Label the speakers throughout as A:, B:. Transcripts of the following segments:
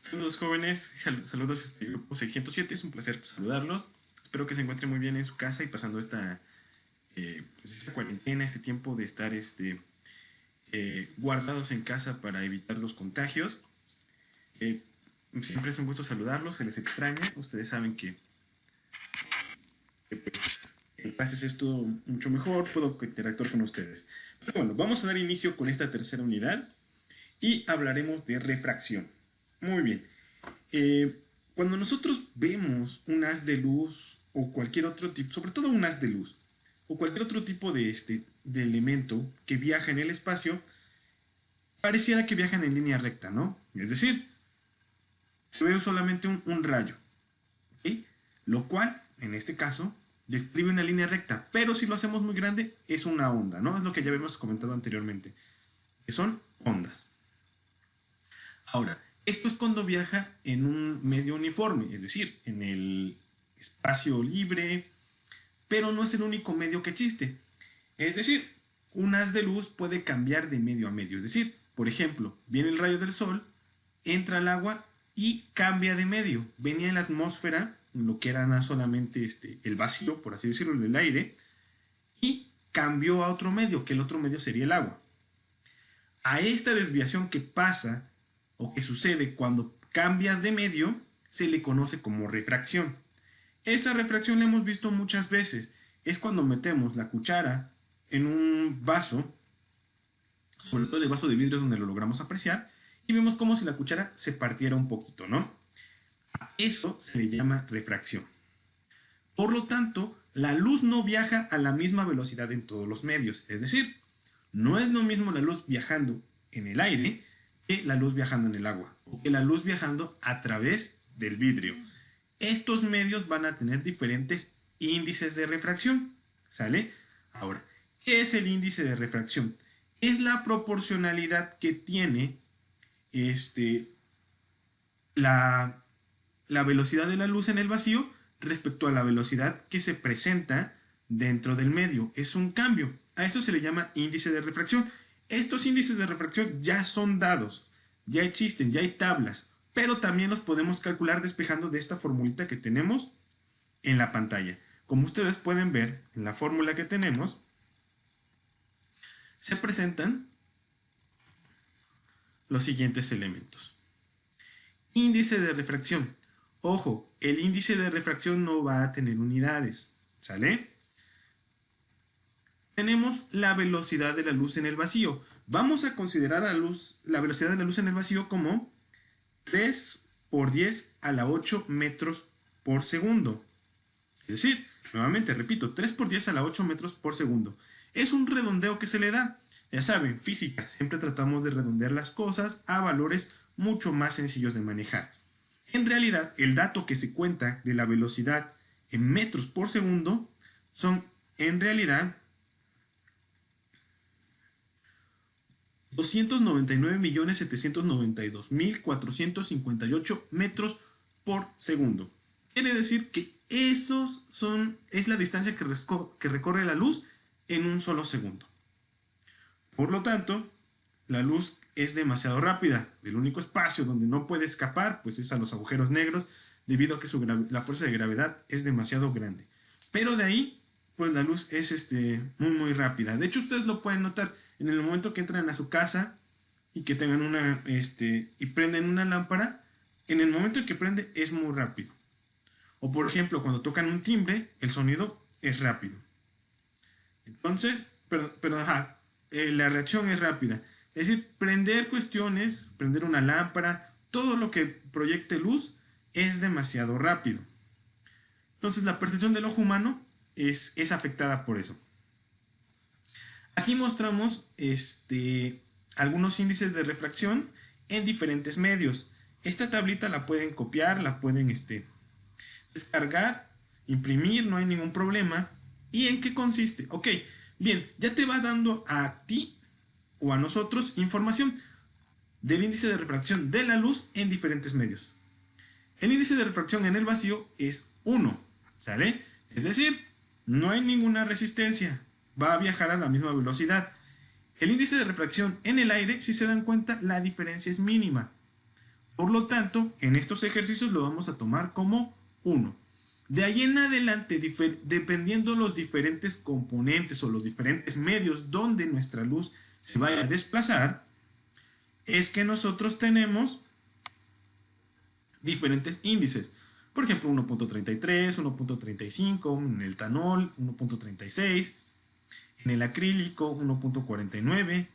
A: Saludos jóvenes, saludos grupo 607, es un placer saludarlos. Espero que se encuentren muy bien en su casa y pasando esta cuarentena, este tiempo de estar guardados en casa para evitar los contagios. Eh, Siempre es un gusto saludarlos, se les extraña. Ustedes saben pues, en clases es todo mucho mejor, puedo interactuar con ustedes. Pero bueno, vamos a dar inicio con esta tercera unidad y hablaremos de refracción. Muy bien. Cuando nosotros vemos un haz de luz o cualquier otro tipo, sobre todo un haz de luz o cualquier otro tipo de elemento que viaja en el espacio, pareciera que viajan en línea recta, ¿no? Es decir, se ve solamente un rayo, ¿ok? Lo cual, en este caso, describe una línea recta, pero si lo hacemos muy grande, es una onda, ¿no? Es lo que ya habíamos comentado anteriormente, que son ondas. Ahora, esto es cuando viaja en un medio uniforme, es decir, en el espacio libre, pero no es el único medio que existe. Es decir, un haz de luz puede cambiar de medio a medio. Es decir, por ejemplo, viene el rayo del sol, entra al agua y cambia de medio. Venía en la atmósfera, lo que era solamente el vacío, por así decirlo, el aire, y cambió a otro medio, que el otro medio sería el agua. A esta desviación que pasa o que sucede cuando cambias de medio se le conoce como refracción. Esta refracción la hemos visto muchas veces. Es cuando metemos la cuchara en un vaso, sobre todo el vaso de vidrio es donde lo logramos apreciar, y vemos como si la cuchara se partiera un poquito, ¿no? A eso se le llama refracción. Por lo tanto, la luz no viaja a la misma velocidad en todos los medios. Es decir, no es lo mismo la luz viajando en el aire que la luz viajando en el agua, o que la luz viajando a través del vidrio. Estos medios van a tener diferentes índices de refracción, ¿sale? Ahora, ¿qué es el índice de refracción? Es la proporcionalidad que tiene la velocidad de la luz en el vacío respecto a la velocidad que se presenta dentro del medio. Es un cambio. A eso se le llama índice de refracción. Estos índices de refracción ya son dados, ya existen, ya hay tablas, pero también los podemos calcular despejando de esta formulita que tenemos en la pantalla. Como ustedes pueden ver en la fórmula que tenemos, se presentan los siguientes elementos. Índice de refracción. Ojo, el índice de refracción no va a tener unidades, ¿sale? Tenemos la velocidad de la luz en el vacío. Vamos a considerar la velocidad de la luz en el vacío como 3 por 10 a la 8 metros por segundo. Es decir, nuevamente repito, 3 por 10 a la 8 metros por segundo. Es un redondeo que se le da. Ya saben, física, siempre tratamos de redondear las cosas a valores mucho más sencillos de manejar. En realidad, el dato que se cuenta de la velocidad en metros por segundo son, en realidad, 299.792.458 metros por segundo. Quiere decir que es la distancia que recorre la luz en un solo segundo. Por lo tanto, la luz es demasiado rápida. El único espacio donde no puede escapar pues es a los agujeros negros, debido a que la fuerza de gravedad es demasiado grande. Pero de ahí, pues la luz es muy rápida. De hecho, ustedes lo pueden notar en el momento que entran a su casa y que tengan y prenden una lámpara. En el momento en que prende es muy rápido. O por ejemplo, cuando tocan un timbre, el sonido es rápido. Entonces, la reacción es rápida. Es decir, prender una lámpara, todo lo que proyecte luz es demasiado rápido. Entonces la percepción del ojo humano es afectada por eso. Aquí mostramos algunos índices de refracción en diferentes medios. Esta tablita la pueden copiar, la pueden descargar, imprimir, no hay ningún problema. ¿Y en qué consiste? Ok, bien, ya te va dando a ti o a nosotros información del índice de refracción de la luz en diferentes medios. El índice de refracción en el vacío es 1, ¿sale? Es decir, no hay ninguna resistencia, va a viajar a la misma velocidad. El índice de refracción en el aire, si se dan cuenta, la diferencia es mínima. Por lo tanto, en estos ejercicios lo vamos a tomar como 1. De ahí en adelante, dependiendo los diferentes componentes o los diferentes medios donde nuestra luz se vaya a desplazar, es que nosotros tenemos diferentes índices. Por ejemplo, 1.33, 1.35, en el etanol 1.36, en el acrílico 1.49,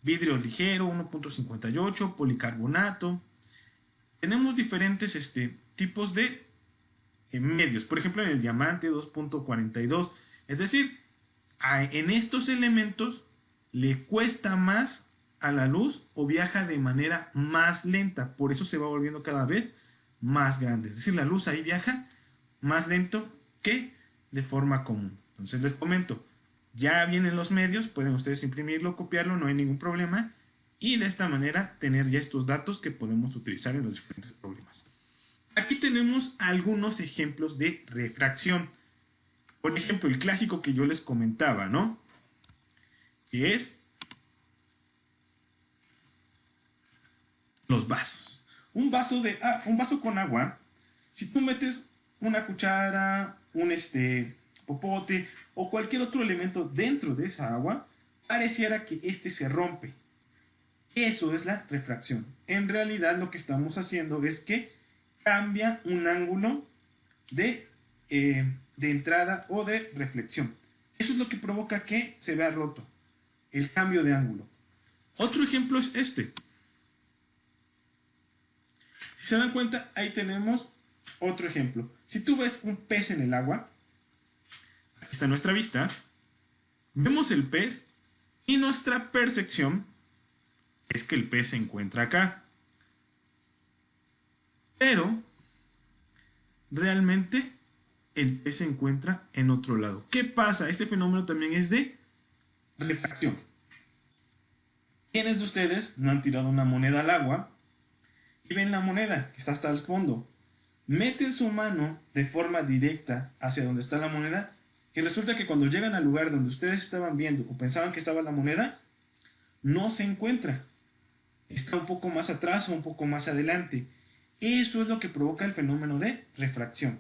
A: vidrio ligero 1.58, policarbonato. Tenemos diferentes tipos de medios. Por ejemplo, en el diamante 2.42. Es decir, en estos elementos le cuesta más a la luz o viaja de manera más lenta. Por eso se va volviendo cada vez más grande. Es decir, la luz ahí viaja más lento que de forma común. Entonces les comento, ya vienen los medios, pueden ustedes imprimirlo, copiarlo, no hay ningún problema. Y de esta manera tener ya estos datos que podemos utilizar en los diferentes problemas. Aquí tenemos algunos ejemplos de refracción. Por ejemplo, el clásico que yo les comentaba, ¿no? Que es los vasos. Un vaso con agua, si tú metes una cuchara, un popote o cualquier otro elemento dentro de esa agua, pareciera que se rompe. Eso es la refracción. En realidad lo que estamos haciendo es que cambia un ángulo de entrada o de reflexión. Eso es lo que provoca que se vea roto, el cambio de ángulo. Otro ejemplo es este. Si se dan cuenta, ahí tenemos otro ejemplo. Si tú ves un pez en el agua, aquí está nuestra vista, vemos el pez y nuestra percepción es que el pez se encuentra acá. Pero realmente el pez se encuentra en otro lado. ¿Qué pasa? Este fenómeno también es de refracción. ¿Quiénes de ustedes no han tirado una moneda al agua y ven la moneda que está hasta el fondo? Meten su mano de forma directa hacia donde está la moneda y resulta que cuando llegan al lugar donde ustedes estaban viendo o pensaban que estaba la moneda, no se encuentra. Está un poco más atrás o un poco más adelante. Eso es lo que provoca el fenómeno de refracción.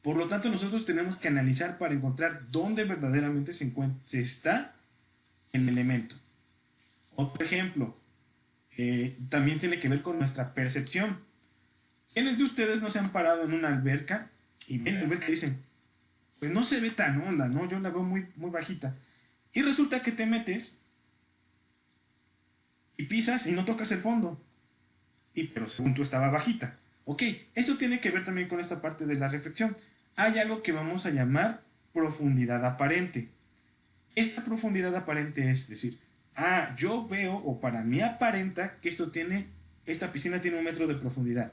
A: Por lo tanto, nosotros tenemos que analizar para encontrar dónde verdaderamente se está el elemento. Otro ejemplo, también tiene que ver con nuestra percepción. ¿Quiénes de ustedes no se han parado en una alberca y ven la alberca y dicen, pues no se ve tan honda, ¿no? Yo la veo muy, muy bajita. Y resulta que te metes y pisas y no tocas el fondo. Pero según tú estaba bajita. Ok, eso tiene que ver también con esta parte de la reflexión. Hay algo que vamos a llamar profundidad aparente. Esta profundidad aparente es decir, yo veo o para mí aparenta que esta piscina tiene 1 metro de profundidad.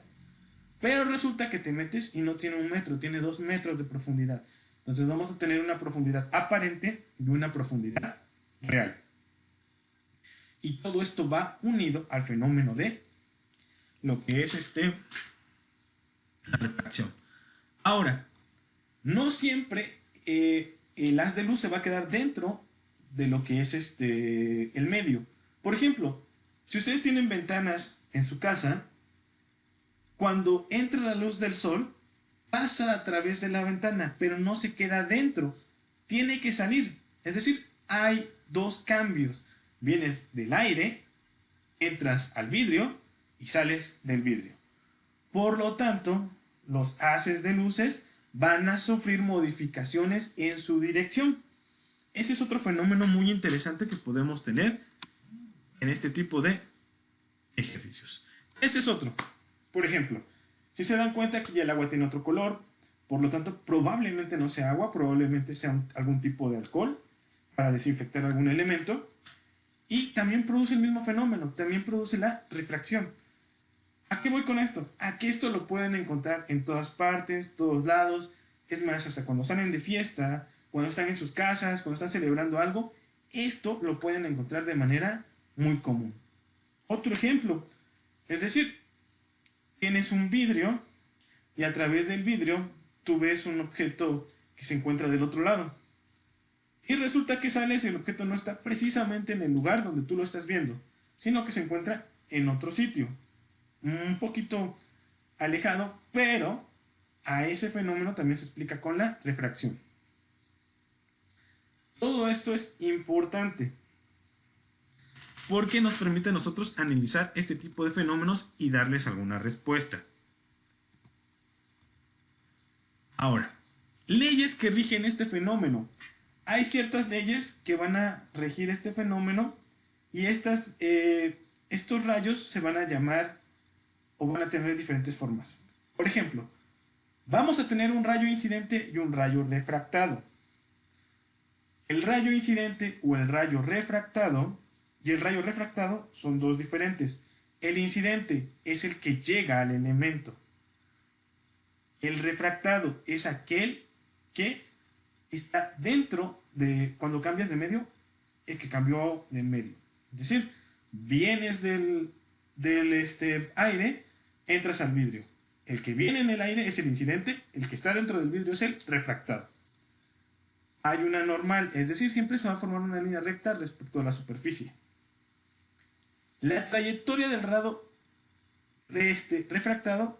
A: Pero resulta que te metes y no tiene 1 metro, tiene 2 metros de profundidad. Entonces vamos a tener una profundidad aparente y una profundidad real. Y todo esto va unido al fenómeno de lo que es la refracción. Ahora, no siempre el haz de luz se va a quedar dentro de lo que es el medio. Por ejemplo, si ustedes tienen ventanas en su casa, cuando entra la luz del sol, pasa a través de la ventana, pero no se queda dentro. Tiene que salir. Es decir, hay dos cambios. Vienes del aire, entras al vidrio y sales del vidrio. Por lo tanto, los haces de luces van a sufrir modificaciones en su dirección. Ese es otro fenómeno muy interesante que podemos tener en este tipo de ejercicios. Este es otro. Por ejemplo, si se dan cuenta que ya el agua tiene otro color, por lo tanto probablemente no sea agua, probablemente sea algún tipo de alcohol para desinfectar algún elemento. Y también produce el mismo fenómeno, también produce la refracción. ¿A qué voy con esto? A que esto lo pueden encontrar en todas partes, todos lados. Es más, hasta cuando salen de fiesta, cuando están en sus casas, cuando están celebrando algo, esto lo pueden encontrar de manera muy común. Otro ejemplo, es decir, tienes un vidrio y a través del vidrio tú ves un objeto que se encuentra del otro lado. Y resulta que sales y el objeto no está precisamente en el lugar donde tú lo estás viendo, sino que se encuentra en otro sitio. un poquito alejado, pero a ese fenómeno también se explica con la refracción. Todo esto es importante porque nos permite a nosotros analizar este tipo de fenómenos y darles alguna respuesta. Ahora, leyes que rigen este fenómeno. Hay ciertas leyes que van a regir este fenómeno y estos rayos se van a llamar o van a tener diferentes formas. Por ejemplo, vamos a tener un rayo incidente y un rayo refractado. El rayo incidente o el rayo refractado y el rayo refractado son dos diferentes. El incidente es el que llega al elemento. El refractado es aquel que está dentro de, cuando cambias de medio, el que cambió de medio. Es decir, vienes del aire, entras al vidrio. El que viene en el aire es el incidente, el que está dentro del vidrio es el refractado. Hay una normal, es decir, siempre se va a formar una línea recta respecto a la superficie. La trayectoria del rayo refractado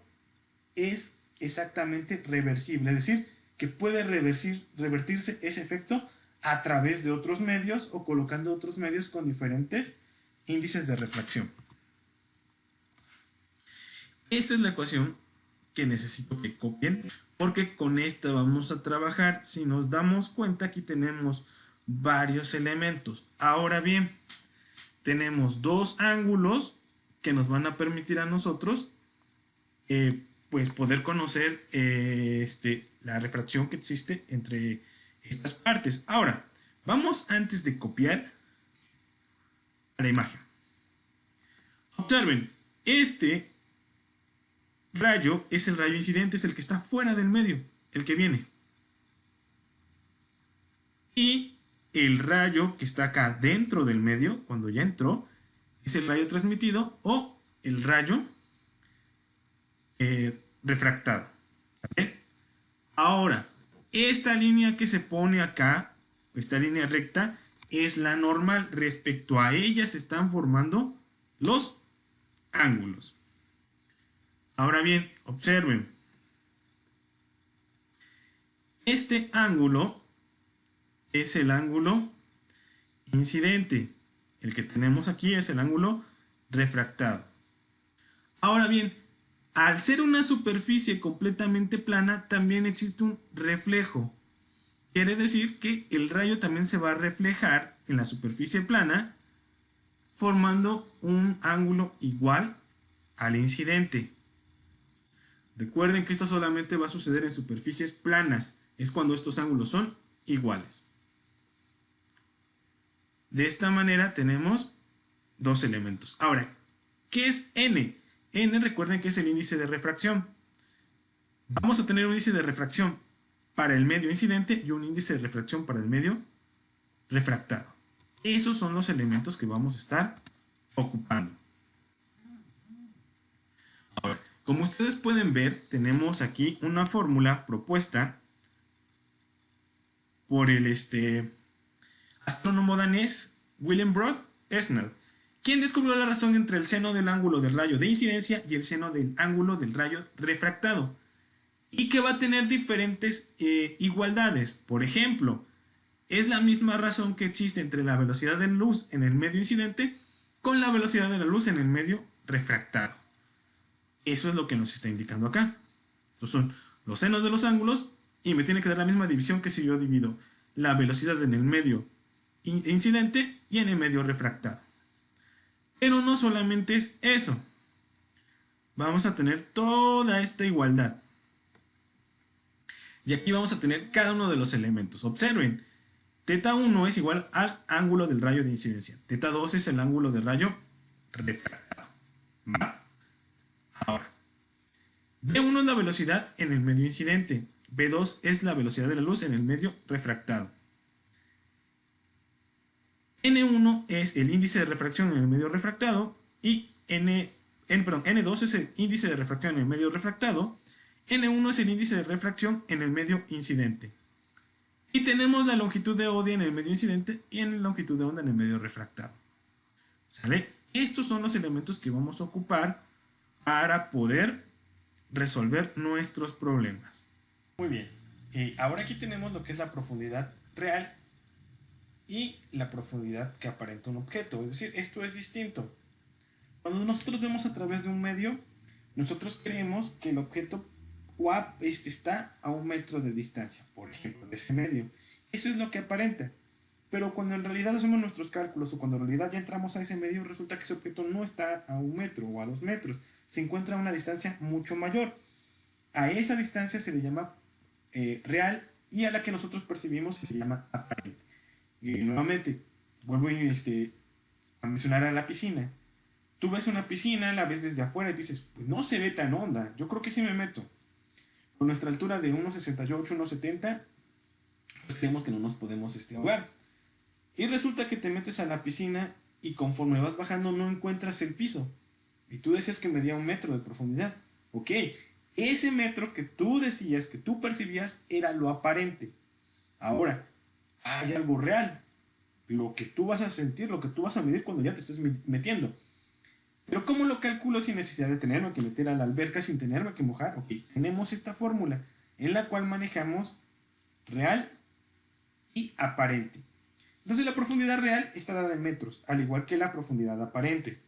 A: es exactamente reversible, es decir, que puede revertirse ese efecto a través de otros medios o colocando otros medios con diferentes índices de refracción. Esta es la ecuación que necesito que copien, porque con esta vamos a trabajar. Si nos damos cuenta, aquí tenemos varios elementos. Ahora bien, tenemos dos ángulos que nos van a permitir a nosotros pues poder conocer la refracción que existe entre estas partes. Ahora, vamos antes de copiar a la imagen. Observen, este rayo es el rayo incidente, es el que está fuera del medio, el que viene. Y el rayo que está acá dentro del medio, cuando ya entró, es el rayo transmitido o el rayo refractado. ¿Vale? Ahora, esta línea que se pone acá, esta línea recta, es la normal. Respecto a ella se están formando los ángulos. Ahora bien, observen. Este ángulo es el ángulo incidente. El que tenemos aquí es el ángulo refractado. Ahora bien, al ser una superficie completamente plana, también existe un reflejo. Quiere decir que el rayo también se va a reflejar en la superficie plana, formando un ángulo igual al incidente. Recuerden que esto solamente va a suceder en superficies planas. Es cuando estos ángulos son iguales. De esta manera tenemos dos elementos. Ahora, ¿qué es n? N, recuerden que es el índice de refracción. Vamos a tener un índice de refracción para el medio incidente y un índice de refracción para el medio refractado. Esos son los elementos que vamos a estar ocupando. Ahora, como ustedes pueden ver, tenemos aquí una fórmula propuesta por el astrónomo danés Wilhelm Broad Esnell, quien descubrió la razón entre el seno del ángulo del rayo de incidencia y el seno del ángulo del rayo refractado, y que va a tener diferentes igualdades. Por ejemplo, es la misma razón que existe entre la velocidad de la luz en el medio incidente con la velocidad de la luz en el medio refractado. Eso es lo que nos está indicando acá. Estos son los senos de los ángulos y me tiene que dar la misma división que si yo divido la velocidad en el medio incidente y en el medio refractado. Pero no solamente es eso. Vamos a tener toda esta igualdad. Y aquí vamos a tener cada uno de los elementos. Observen, θ1 es igual al ángulo del rayo de incidencia. θ2 es el ángulo del rayo refractado. ¿Va? Ahora, B1 es la velocidad en el medio incidente. B2 es la velocidad de la luz en el medio refractado. N1 es el índice de refracción en el medio refractado y N2 es el índice de refracción en el medio refractado. N1 es el índice de refracción en el medio incidente. Y tenemos la longitud de onda en el medio incidente y en la longitud de onda en el medio refractado. ¿Sale? Estos son los elementos que vamos a ocupar para poder resolver nuestros problemas. Muy bien, ahora aquí tenemos lo que es la profundidad real y la profundidad que aparenta un objeto. Es decir, esto es distinto. Cuando nosotros vemos a través de un medio, nosotros creemos que el objeto está a 1 metro de distancia, por ejemplo, de ese medio. Eso es lo que aparenta. Pero cuando en realidad hacemos nuestros cálculos o cuando en realidad ya entramos a ese medio, resulta que ese objeto no está a 1 metro o a 2 metros. Se encuentra a una distancia mucho mayor. A esa distancia se le llama real y a la que nosotros percibimos se le llama aparente. Y nuevamente, vuelvo a mencionar a la piscina. Tú ves una piscina, la ves desde afuera y dices, pues no se ve tan honda, yo creo que sí me meto. Con nuestra altura de 1,68, 1,70, pues creemos que no nos podemos ahogar. Y resulta que te metes a la piscina y conforme vas bajando no encuentras el piso. Y tú decías que medía 1 metro de profundidad. Ok, ese metro que tú decías, que tú percibías, era lo aparente. Ahora, hay algo real. Lo que tú vas a sentir, lo que tú vas a medir cuando ya te estés metiendo. Pero ¿cómo lo calculo sin necesidad de tenerme que meter a la alberca, sin tenerme que mojar? Ok, tenemos esta fórmula en la cual manejamos real y aparente. Entonces la profundidad real está dada en metros, al igual que la profundidad aparente.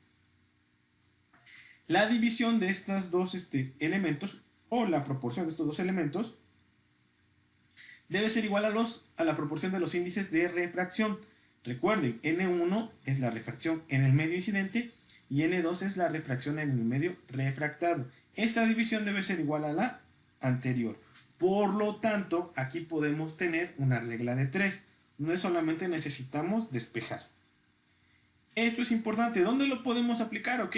A: La división de estos dos elementos, o la proporción de estos dos elementos, debe ser igual a la proporción de los índices de refracción. Recuerden, N1 es la refracción en el medio incidente y N2 es la refracción en el medio refractado. Esta división debe ser igual a la anterior. Por lo tanto, aquí podemos tener una regla de 3. No es solamente necesitamos despejar. Esto es importante. ¿Dónde lo podemos aplicar? Ok,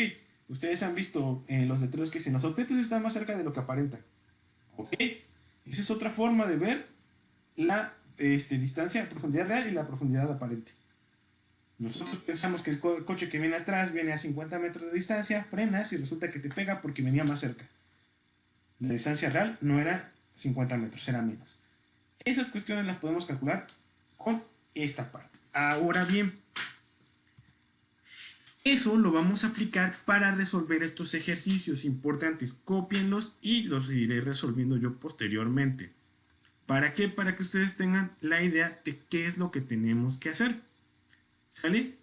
A: ustedes han visto en los letreros que dicen los objetos están más cerca de lo que aparentan. Ok, esa es otra forma de ver la distancia, la profundidad real y la profundidad aparente. Nosotros pensamos que el coche que viene atrás viene a 50 metros de distancia, frenas y resulta que te pega porque venía más cerca. La distancia real no era 50 metros, era menos. Esas cuestiones las podemos calcular con esta parte. Ahora bien, eso lo vamos a aplicar para resolver estos ejercicios importantes. Cópienlos y los iré resolviendo yo posteriormente. ¿Para qué? Para que ustedes tengan la idea de qué es lo que tenemos que hacer. ¿Sale?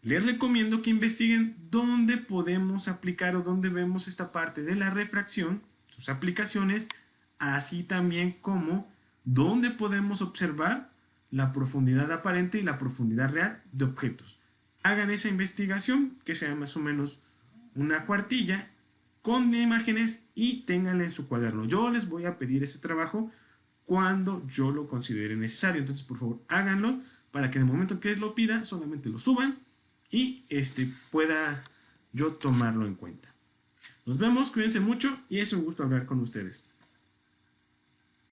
A: Les recomiendo que investiguen dónde podemos aplicar o dónde vemos esta parte de la refracción, sus aplicaciones, así también como dónde podemos observar la profundidad aparente y la profundidad real de objetos. Hagan esa investigación, que sea más o menos una cuartilla, con imágenes y ténganla en su cuaderno. Yo les voy a pedir ese trabajo cuando yo lo considere necesario. Entonces, por favor, háganlo para que en el momento que lo pida, solamente lo suban y pueda yo tomarlo en cuenta. Nos vemos, cuídense mucho y es un gusto hablar con ustedes.